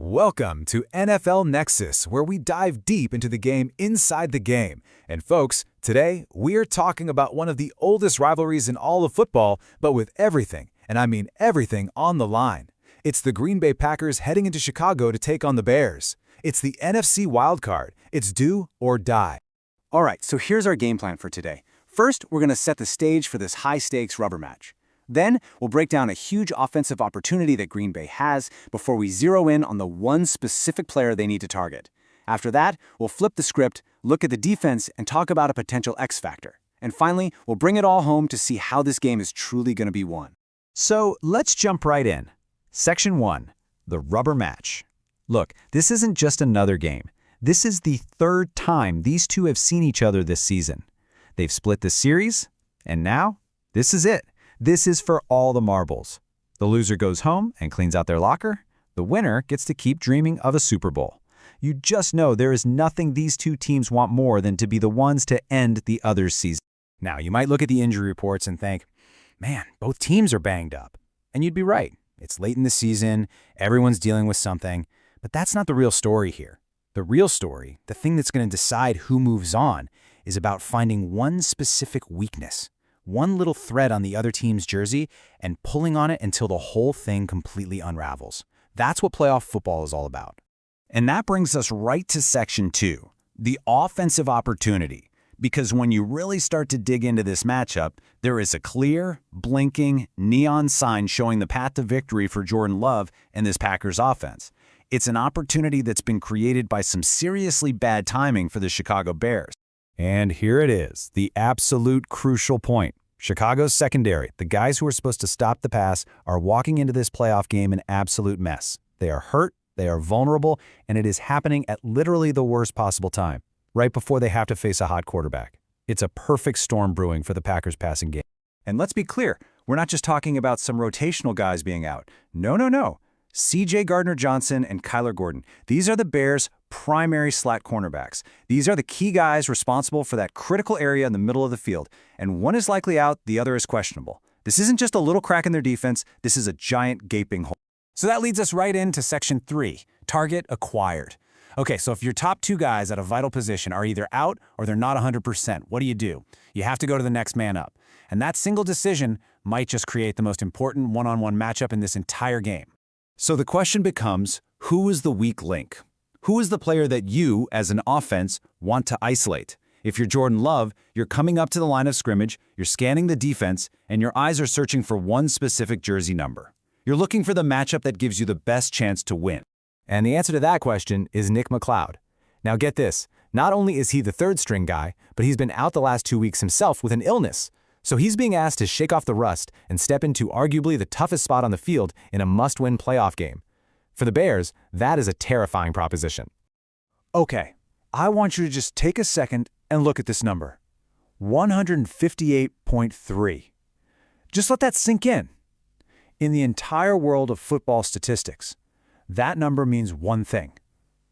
Welcome to NFL Nexus, where we dive deep into the game inside the game. And folks, today we're talking about one of the oldest rivalries in all of football, but with everything, and I mean everything, on the line. It's the Green Bay Packers heading into Chicago to take on the Bears. It's the NFC wildcard. It's do or die. All right, so here's our game plan for today. First, we're going to set the stage for this high-stakes rubber match. Then, we'll break down a huge offensive opportunity that Green Bay has before we zero in on the one specific player they need to target. After that, we'll flip the script, look at the defense, and talk about a potential X factor. And finally, we'll bring it all home to see how this game is truly going to be won. So let's jump right in. Section 1, the rubber match. Look, this isn't just another game. This is the third time these two have seen each other this season. They've split the series, and now, this is it. This is for all the marbles. The loser goes home and cleans out their locker. The winner gets to keep dreaming of a Super Bowl. You just know there is nothing these two teams want more than to be the ones to end the other's season. Now, you might look at the injury reports and think, man, both teams are banged up. And you'd be right. It's late in the season, everyone's dealing with something, but that's not the real story here. The real story, the thing that's going to decide who moves on, is about finding one specific weakness, one little thread on the other team's jersey, and pulling on it until the whole thing completely unravels. That's what playoff football is all about. And that brings us right to Section 2, the offensive opportunity. Because when you really start to dig into this matchup, there is a clear, blinking, neon sign showing the path to victory for Jordan Love and this Packers offense. It's an opportunity that's been created by some seriously bad timing for the Chicago Bears. And here it is, the absolute crucial point. Chicago's secondary, the guys who are supposed to stop the pass, are walking into this playoff game an absolute mess. They are hurt, they are vulnerable, and it is happening at literally the worst possible time, right before they have to face a hot quarterback. It's a perfect storm brewing for the Packers passing game. And let's be clear, we're not just talking about some rotational guys being out. No. C.J. Gardner-Johnson and Kyler Gordon, these are the Bears' primary slot cornerbacks. These are the key guys responsible for that critical area in the middle of the field. And one is likely out, the other is questionable. This isn't just a little crack in their defense, this is a giant gaping hole. So that leads us right into Section 3, target acquired. Okay, so if your top two guys at a vital position are either out or they're not 100%, what do? You have to go to the next man up. And that single decision might just create the most important one-on-one matchup in this entire game. So the question becomes, who is the weak link? Who is the player that you, as an offense, want to isolate? If you're Jordan Love, you're coming up to the line of scrimmage, you're scanning the defense, and your eyes are searching for one specific jersey number. You're looking for the matchup that gives you the best chance to win. And the answer to that question is Nick McCloud. Now get this, not only is he the third-string guy, but he's been out the last 2 weeks himself with an illness. So he's being asked to shake off the rust and step into arguably the toughest spot on the field in a must-win playoff game. For the Bears, that is a terrifying proposition. Okay, I want you to just take a second and look at this number. 158.3. Just let that sink in. In the entire world of football statistics, that number means one thing: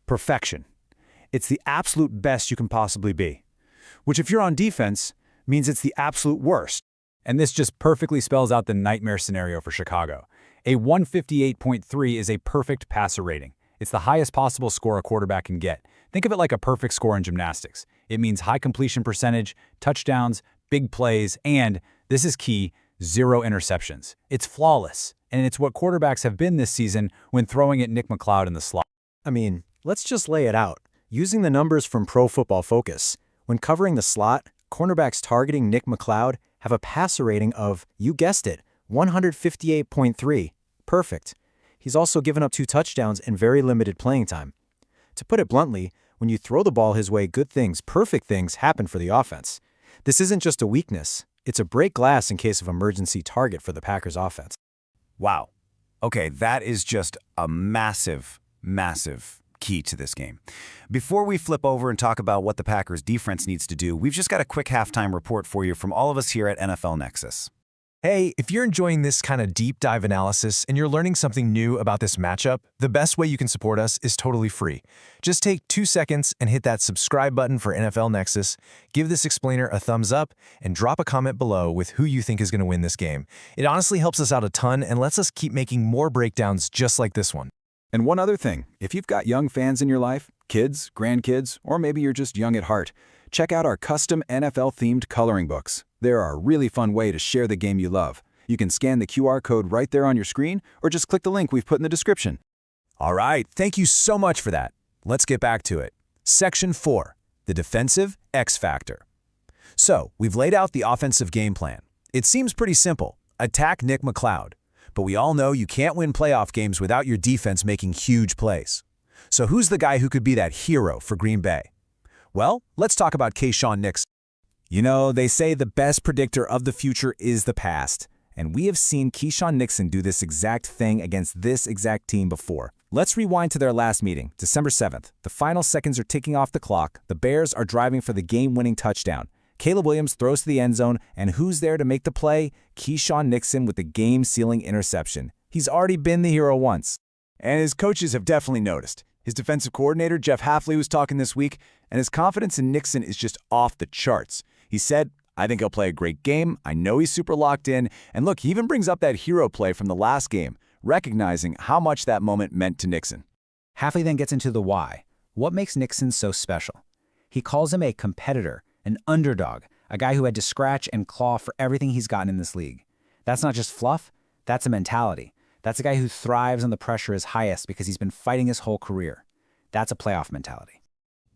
perfection. It's the absolute best you can possibly be, which if you're on defense, means it's the absolute worst. And this just perfectly spells out the nightmare scenario for Chicago. A 158.3 is a perfect passer rating. It's the highest possible score a quarterback can get. Think of it like a perfect score in gymnastics. It means high completion percentage, touchdowns, big plays, and, this is key, 0 interceptions. It's flawless, and it's what quarterbacks have been this season when throwing at Nick McCloud in the slot. I mean, let's just lay it out. Using the numbers from Pro Football Focus, when covering the slot, cornerbacks targeting Nick McCloud have a passer rating of, you guessed it, 158.3. Perfect. He's also given up 2 touchdowns and very limited playing time. To put it bluntly, when you throw the ball his way, good things, perfect things happen for the offense. This isn't just a weakness. It's a break glass in case of emergency target for the Packers offense. Wow. Okay, that is just a massive key to this game. Before we flip over and talk about what the Packers defense needs to do, we've just got a quick halftime report for you from all of us here at NFL Nexus. Hey, if you're enjoying this kind of deep dive analysis and you're learning something new about this matchup, the best way you can support us is totally free. Just take 2 seconds and hit that subscribe button for NFL Nexus, give this explainer a thumbs up, and drop a comment below with who you think is going to win this game. It honestly helps us out a ton and lets us keep making more breakdowns just like this one. And one other thing, if you've got young fans in your life, kids, grandkids, or maybe you're just young at heart, check out our custom NFL-themed coloring books. They're a really fun way to share the game you love. You can scan the QR code right there on your screen or just click the link we've put in the description. All right, thank you so much for that. Let's get back to it. Section 4, the defensive X factor. So, we've laid out the offensive game plan. It seems pretty simple. Attack Nick McCloud. But we all know you can't win playoff games without your defense making huge plays. So who's the guy who could be that hero for Green Bay? Well, let's talk about Keyshawn Nixon. You know, they say the best predictor of the future is the past. And we have seen Keyshawn Nixon do this exact thing against this exact team before. Let's rewind to their last meeting, December 7th. The final seconds are ticking off the clock. The Bears are driving for the game-winning touchdown. Caleb Williams throws to the end zone, and who's there to make the play? Keyshawn Nixon with the game-sealing interception. He's already been the hero once. And his coaches have definitely noticed. His defensive coordinator, Jeff Hafley, was talking this week, and his confidence in Nixon is just off the charts. He said, "I think he'll play a great game. I know he's super locked in." And look, he even brings up that hero play from the last game, recognizing how much that moment meant to Nixon. Hafley then gets into the why. What makes Nixon so special? He calls him a competitor, an underdog, a guy who had to scratch and claw for everything he's gotten in this league. That's not just fluff, that's a mentality. That's a guy who thrives when the pressure is highest because he's been fighting his whole career. That's a playoff mentality.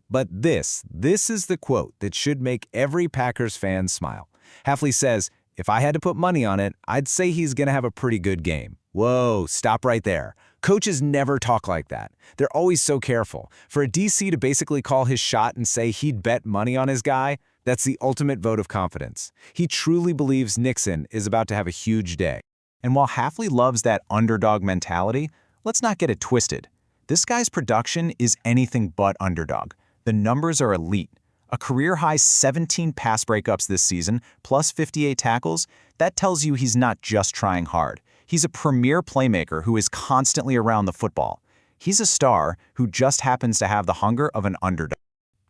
But this is the quote that should make every Packers fan smile. Hafley says, "If I had to put money on it, I'd say he's going to have a pretty good game." Whoa, stop right there. Coaches never talk like that. They're always so careful. For a DC to basically call his shot and say he'd bet money on his guy, that's the ultimate vote of confidence. He truly believes Nixon is about to have a huge day. And while Hafley loves that underdog mentality, let's not get it twisted. This guy's production is anything but underdog. The numbers are elite. A career-high 17 pass breakups this season, plus 58 tackles, that tells you he's not just trying hard. He's a premier playmaker who is constantly around the football. He's a star who just happens to have the hunger of an underdog.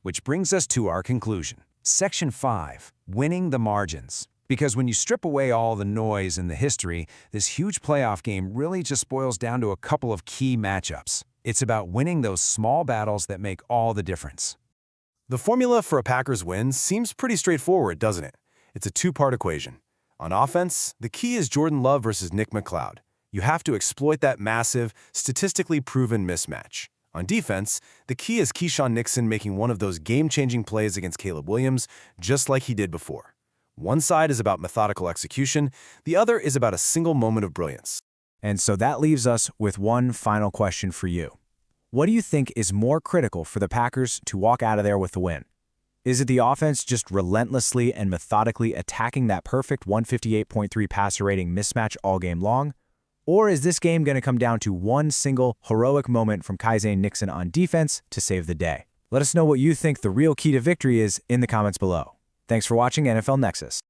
Which brings us to our conclusion. Section 5, winning the margins. Because when you strip away all the noise and the history, this huge playoff game really just boils down to a couple of key matchups. It's about winning those small battles that make all the difference. The formula for a Packers win seems pretty straightforward, doesn't it? It's a two-part equation. On offense, the key is Jordan Love versus Nick McCloud. You have to exploit that massive, statistically proven mismatch. On defense, the key is Keyshawn Nixon making one of those game-changing plays against Caleb Williams, just like he did before. One side is about methodical execution, the other is about a single moment of brilliance. And so that leaves us with one final question for you. What do you think is more critical for the Packers to walk out of there with the win? Is it the offense just relentlessly and methodically attacking that perfect 158.3 passer rating mismatch all game long? Or is this game going to come down to one single heroic moment from Keyshawn Nixon on defense to save the day? Let us know what you think the real key to victory is in the comments below. Thanks for watching NFL Nexus.